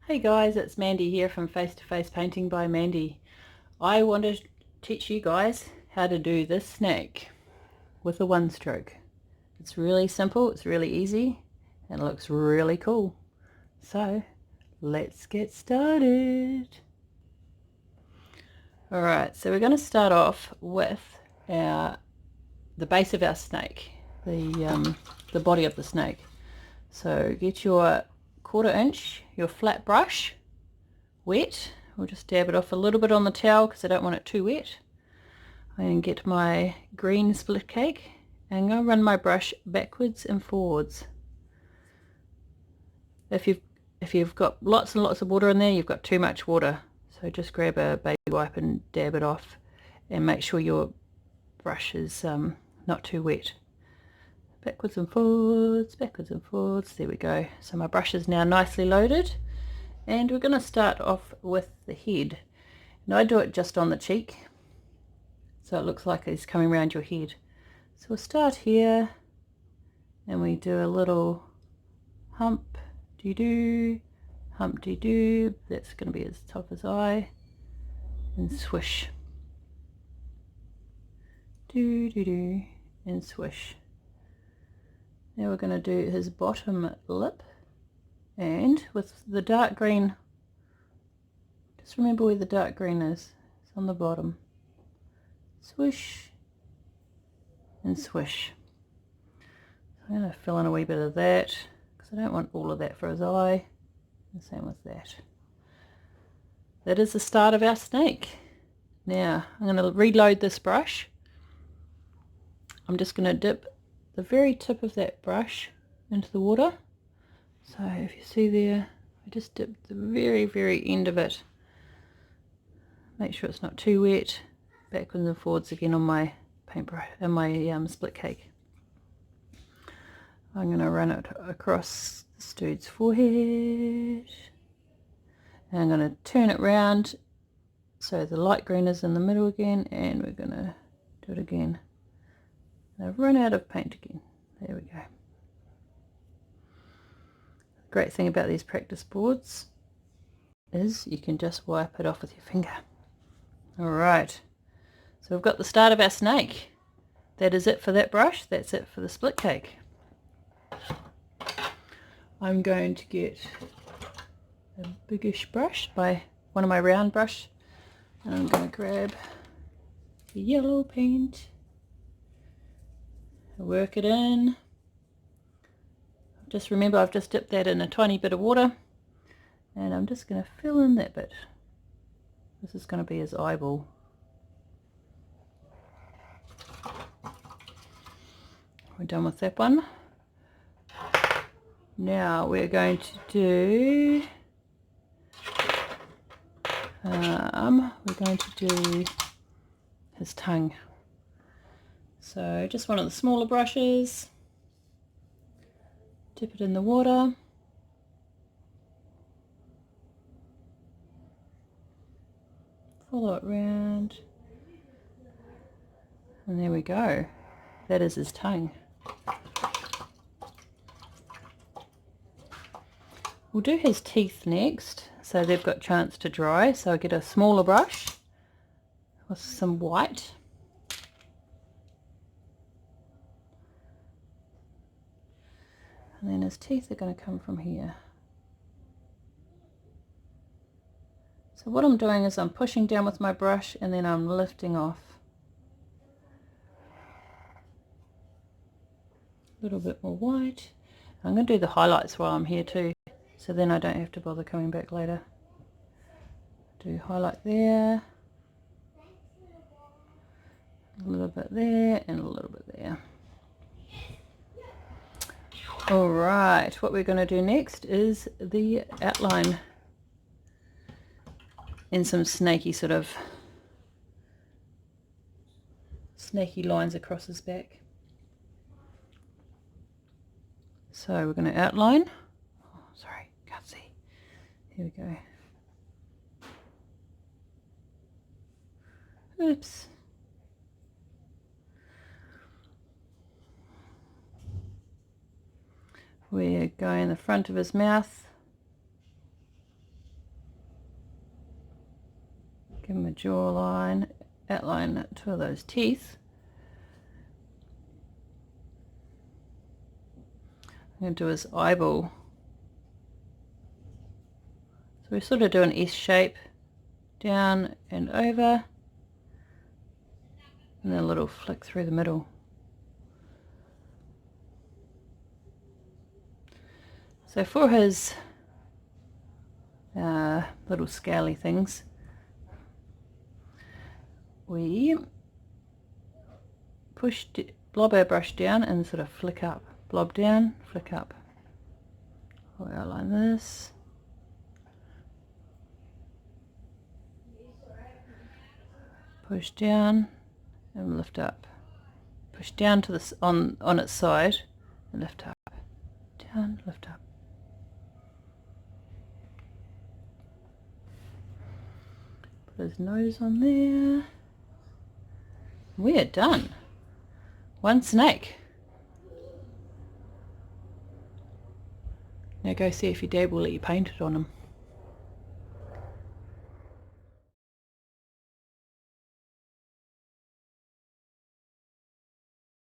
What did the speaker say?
Hey guys, it's Mandy here from Face to Face Painting by Mandy. I want to teach you guys how to do this snake with a one stroke. It's really simple, it's really easy, and it looks really cool. So let's get started. Alright, so we're going to start off with the base of our snake, the body of the snake. So get your 1/4 inch, your flat brush, wet. We'll just dab it off a little bit on the towel because I don't want it too wet. And get my green split cake and I'm going to run my brush backwards and forwards. If you've got lots and lots of water in there, you've got too much water. So just grab a baby wipe and dab it off and make sure your brush is not too wet. Backwards and forwards, backwards and forwards. There we go. So my brush is now nicely loaded. And we're going to start off with the head. And I do it just on the cheek, so it looks like it's coming around your head. So we'll start here, and we do a little hump-dee-doo, hump-dee-doo. That's going to be as top as eye, and swish. Do-do-do, and swish. Now we're going to do his bottom lip. And with the dark green, just remember where the dark green is. It's on the bottom. Swish and swish. I'm going to fill in a wee bit of that because I don't want all of that for his eye. And same with that. That is the start of our snake. Now I'm going to reload this brush. I'm just going to dip the very tip of that brush into the water. So if you see there, I just dipped the very, very end of it. Make sure it's not too wet. Backwards and forwards again on my paintbrush and my split cake. I'm going to run it across this dude's forehead. And I'm going to turn it round so the light green is in the middle again, and we're going to do it again. And I've run out of paint again. There we go. Great thing about these practice boards is you can just wipe it off with your finger. Alright, so we've got the start of our snake. That is it for that brush. That's it for the split cake. I'm going to get a biggish brush, one of my round brush, and I'm going to grab the yellow paint, work it in. Just remember I've just dipped that in a tiny bit of water, and I'm just going to fill in that bit. This is going to be his eyeball. We're done with that one. Now we're going to do his tongue. So just one of the smaller brushes. Dip it in the water. Follow it round. And there we go. That is his tongue. We'll do his teeth next, so they've got a chance to dry. So I get a smaller brush with some white. And then his teeth are going to come from here. So what I'm doing is I'm pushing down with my brush and then I'm lifting off. A little bit more white. I'm going to do the highlights while I'm here too, so then I don't have to bother coming back later. Do highlight there, a little bit there, and a little bit there. Alright, what we're going to do next is the outline and some snaky lines across his back. So we're going to outline. Oh, sorry, can't see. Here we go. Oops. We're going the front of his mouth Give him a jawline, outline two of those teeth. I'm going to do his eyeball. So we sort of do an S shape, down and over, and then a little flick through the middle. So for his little scaly things, we blob our brush down and sort of flick up. Blob down, flick up. I'll outline this. Push down and lift up. Push down to this on its side and lift up. Down, lift up. Put his nose on there. We are done. One snake. Now go see if your dad will let you paint it on him.